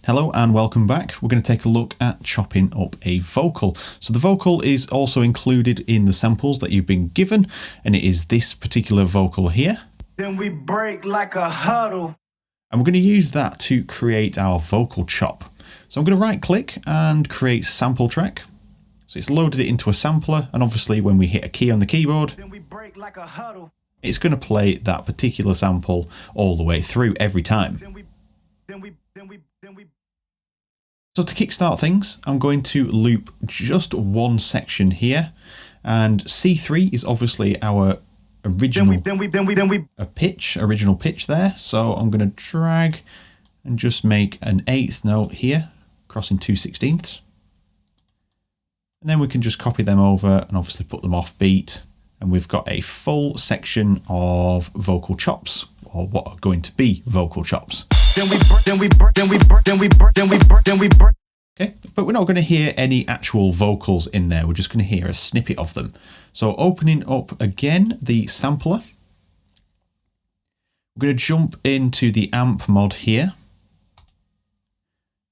Hello and welcome back. We're going to take a look at chopping up a vocal. So the vocal is also included in the samples that you've been given, and it is this particular vocal here. Then we break like a huddle. And we're going to use that to create our vocal chop. So I'm going to right click and create sample track. So it's loaded it into a sampler, and obviously when we hit a key on the keyboard, Then we break like a huddle. it's going to play that particular sample all the way through every time. So to kickstart things, I'm going to loop just one section here, and C3 is obviously our original original pitch there. So I'm going to drag and just make an 8th note here, crossing 2/16. And then we can just copy them over and obviously put them off beat. And we've got a full section of vocal chops, or what are going to be vocal chops. Okay, but we're not going to hear any actual vocals in there. We're just going to hear a snippet of them. So opening up again the sampler, we're going to jump into the amp mod here.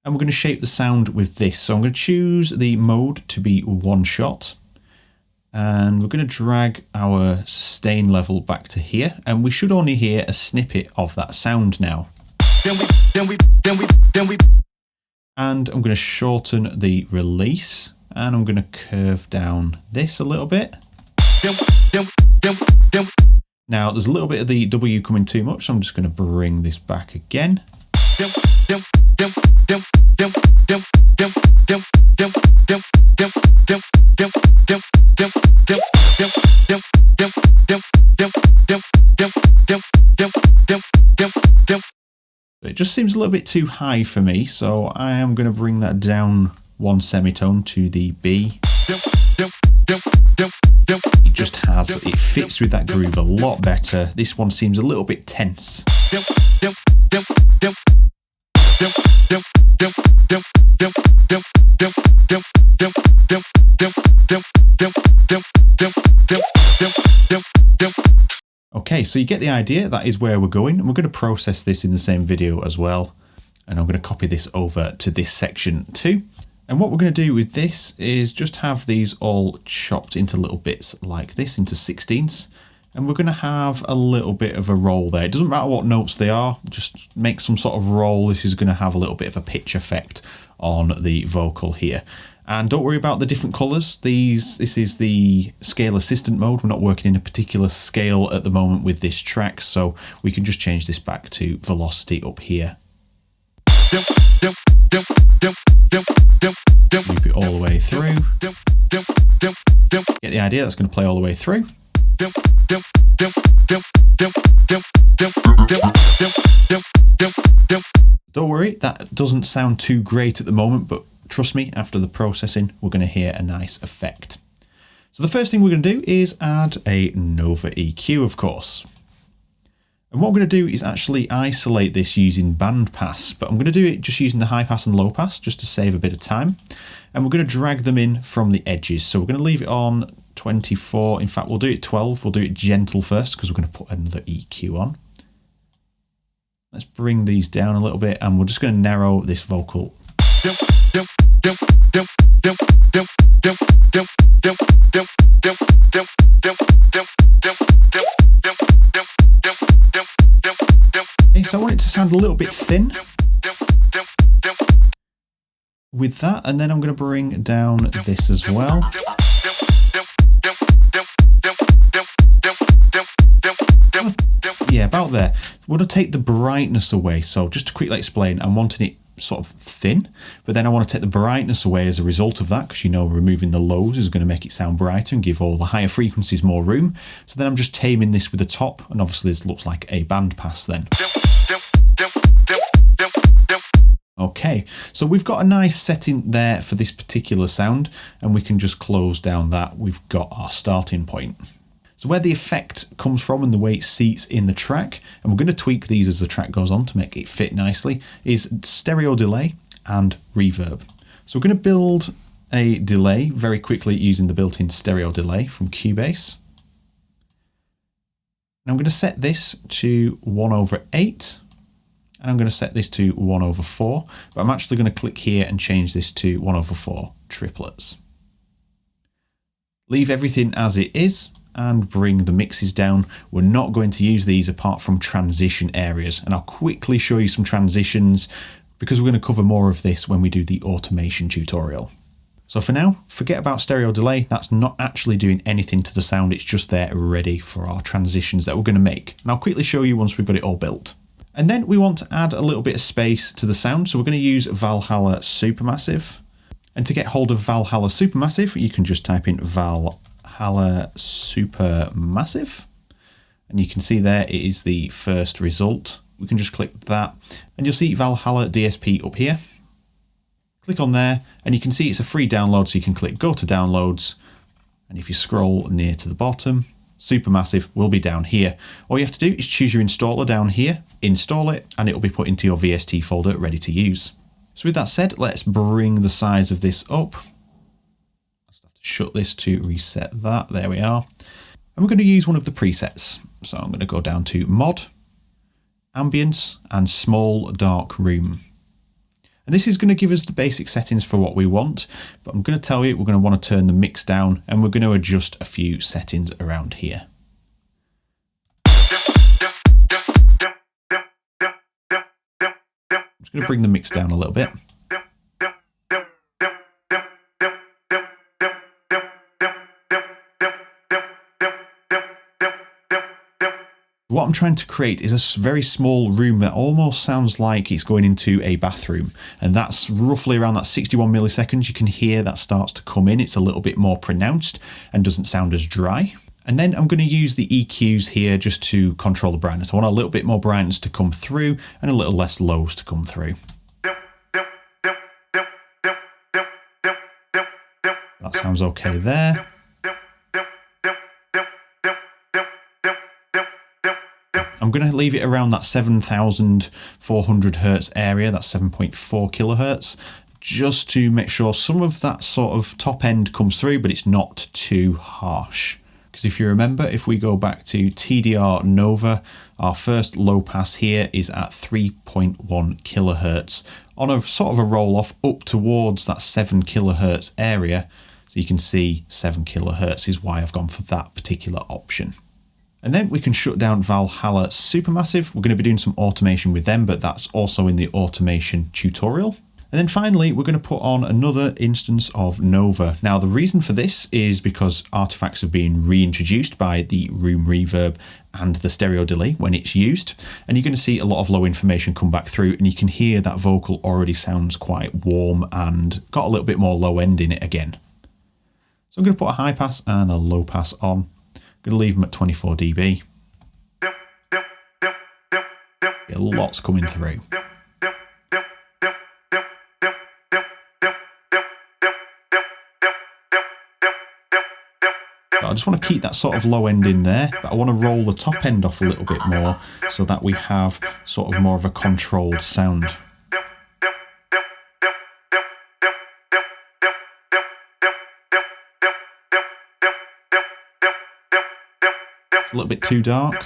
And we're going to shape the sound with this. So I'm going to choose the mode to be one shot. And we're going to drag our sustain level back to here. And we should only hear a snippet of that sound now. And I'm going to shorten the release. And I'm going to curve down this a little bit. Now there's a little bit of the W coming too much, so I'm just going to bring this back again. It just seems a little bit too high for me, so I am going to bring that down one semitone to the B. It fits with that groove a lot better. This one seems a little bit tense. Okay, so you get the idea. That is where we're going, and we're going to process this in the same video as well. And I'm going to copy this over to this section too. And what we're going to do with this is just have these all chopped into little bits like this, into 16ths. And we're going to have a little bit of a roll there. It doesn't matter what notes they are, just make some sort of roll. This is going to have a little bit of a pitch effect on the vocal here. And don't worry about the different colours. This is the scale assistant mode. We're not working in a particular scale at the moment with this track, so we can just change this back to velocity up here. Loop it all the way through. Get the idea, that's going to play all the way through. Don't worry, that doesn't sound too great at the moment, but trust me, after the processing, we're going to hear a nice effect. So the first thing we're going to do is add a Nova EQ, of course. And what we're going to do is actually isolate this using bandpass, but I'm going to do it just using the high pass and low pass just to save a bit of time. And we're going to drag them in from the edges. So we're going to leave it on 24. In fact, we'll do it 12. We'll do it gentle first because we're going to put another EQ on. Let's bring these down a little bit, and we're just going to narrow this vocal. Okay, so I want it to sound a little bit thin with that, and then I'm going to bring down this as well. Yeah, about there. We're going to take the brightness away. So just to quickly explain, I'm wanting it sort of thin, but then I want to take the brightness away as a result of that, because you know removing the lows is going to make it sound brighter and give all the higher frequencies more room. So then I'm just taming this with the top, and obviously this looks like a bandpass then. Okay, so we've got a nice setting there for this particular sound, and we can just close down that. We've got our starting point. So where the effect comes from and the way it seats in the track, and we're going to tweak these as the track goes on to make it fit nicely, is stereo delay and reverb. So we're going to build a delay very quickly using the built-in stereo delay from Cubase. And I'm going to set this to 1/8. And I'm going to set this to 1/4, but I'm actually going to click here and change this to 1/4 triplets. Leave everything as it is and bring the mixes down. We're not going to use these apart from transition areas, and I'll quickly show you some transitions because we're going to cover more of this when we do the automation tutorial. So for now, forget about stereo delay. That's not actually doing anything to the sound. It's just there ready for our transitions that we're going to make. And I'll quickly show you once we've got it all built. And then we want to add a little bit of space to the sound. So we're going to use Valhalla Supermassive. And to get hold of Valhalla Supermassive, you can just type in Valhalla Supermassive. And you can see there it is the first result. We can just click that and you'll see Valhalla DSP up here. Click on there and you can see it's a free download, so you can click go to downloads, and if you scroll near to the bottom, Supermassive will be down here. All you have to do is choose your installer down here, install it, and it will be put into your VST folder ready to use. So with that said, let's bring the size of this up. I just have to shut this to reset that. There we are. And we're going to use one of the presets. So I'm going to go down to Mod, Ambience, and Small Dark Room. And this is going to give us the basic settings for what we want, but I'm going to tell you we're going to want to turn the mix down and we're going to adjust a few settings around here. I'm just going to bring the mix down a little bit. What I'm trying to create is a very small room that almost sounds like it's going into a bathroom, and that's roughly around that 61 milliseconds. You can hear that starts to come in. It's a little bit more pronounced and doesn't sound as dry. And then I'm going to use the EQs here just to control the brightness. I want a little bit more brightness to come through and a little less lows to come through. That sounds okay there. I'm going to leave it around that 7,400 Hertz area, that's 7.4 kilohertz, just to make sure some of that sort of top end comes through, but it's not too harsh. Because if you remember, if we go back to TDR Nova, our first low pass here is at 3.1 kilohertz on a sort of a roll off up towards that 7 kilohertz area. So you can see 7 kilohertz is why I've gone for that particular option. And then we can shut down Valhalla Supermassive. We're going to be doing some automation with them, but that's also in the automation tutorial. And then finally, we're going to put on another instance of Nova. Now, the reason for this is because artifacts have been reintroduced by the room reverb and the stereo delay when it's used. And you're going to see a lot of low information come back through, and you can hear that vocal already sounds quite warm and got a little bit more low end in it again. So I'm going to put a high pass and a low pass on. I'm going to leave them at 24 dB. Get lots coming through. But I just want to keep that sort of low end in there, but I want to roll the top end off a little bit more so that we have sort of more of a controlled sound. It's a little bit too dark.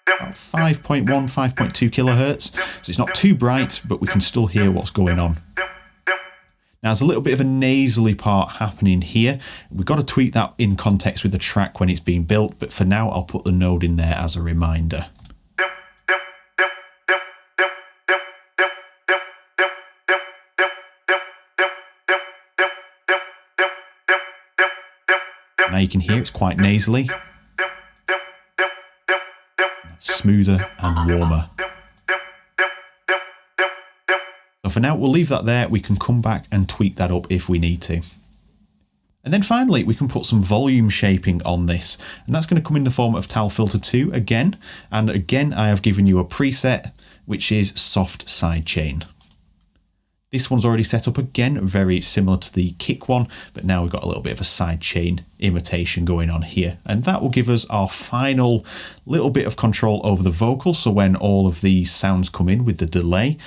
About 5.1, 5.2 kilohertz. So it's not too bright, but we can still hear what's going on. Now, there's a little bit of a nasally part happening here. We've got to tweak that in context with the track when it's being built, but for now, I'll put the node in there as a reminder. Now you can hear it's quite nasally, smoother and warmer. So for now, we'll leave that there. We can come back and tweak that up if we need to. And then finally, we can put some volume shaping on this, and that's going to come in the form of Tau Filter 2 again. And again, I have given you a preset, which is Soft Sidechain. This one's already set up again, very similar to the kick one, but now we've got a little bit of a sidechain imitation going on here. And that will give us our final little bit of control over the vocal. So when all of these sounds come in with the delay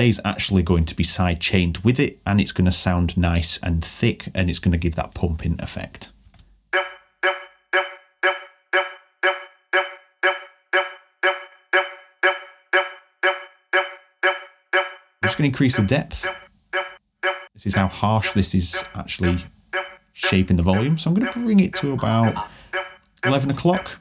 is actually going to be sidechained with it, and it's going to sound nice and thick, and it's going to give that pumping effect. going to increase the depth. This is how harsh this is actually shaping the volume. So I'm going to bring it to about 11 o'clock.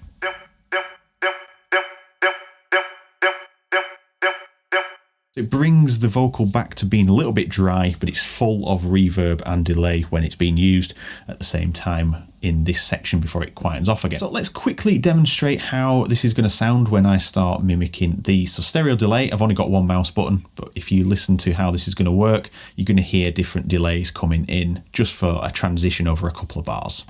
It brings the vocal back to being a little bit dry, but it's full of reverb and delay when it's being used at the same time in this section before it quietens off again. So let's quickly demonstrate how this is going to sound when I start mimicking these. So stereo delay, I've only got one mouse button, but if you listen to how this is going to work, you're going to hear different delays coming in just for a transition over a couple of bars.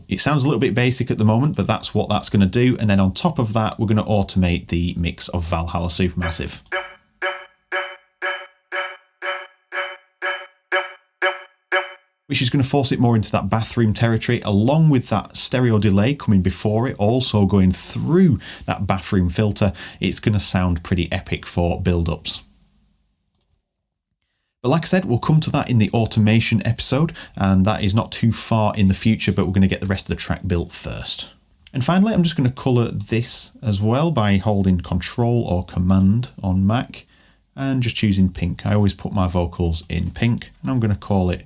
It sounds a little bit basic at the moment, but that's what that's going to do. And then on top of that, we're going to automate the mix of Valhalla Supermassive. Which is going to force it more into that bathroom territory, along with that stereo delay coming before it, also going through that bathroom filter. It's going to sound pretty epic for build-ups. But like I said, we'll come to that in the automation episode, and that is not too far in the future, but we're going to get the rest of the track built first. And finally, I'm just going to colour this as well by holding Control or Command on Mac and just choosing pink. I always put my vocals in pink, and I'm going to call it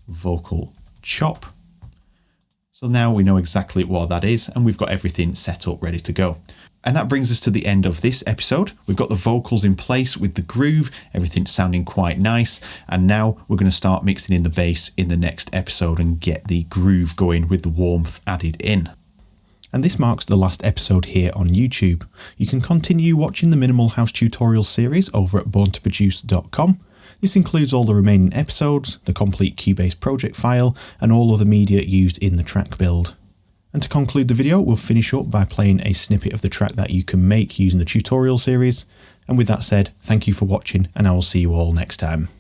Vocal Chop. So now we know exactly what that is, and we've got everything set up ready to go. And that brings us to the end of this episode. We've got the vocals in place with the groove, everything's sounding quite nice. And now we're going to start mixing in the bass in the next episode and get the groove going with the warmth added in. And this marks the last episode here on YouTube. You can continue watching the Minimal House tutorial series over at borntoproduce.com. This includes all the remaining episodes, the complete Cubase project file, and all of the media used in the track build. And to conclude the video, we'll finish up by playing a snippet of the track that you can make using the tutorial series. And with that said, thank you for watching, and I will see you all next time.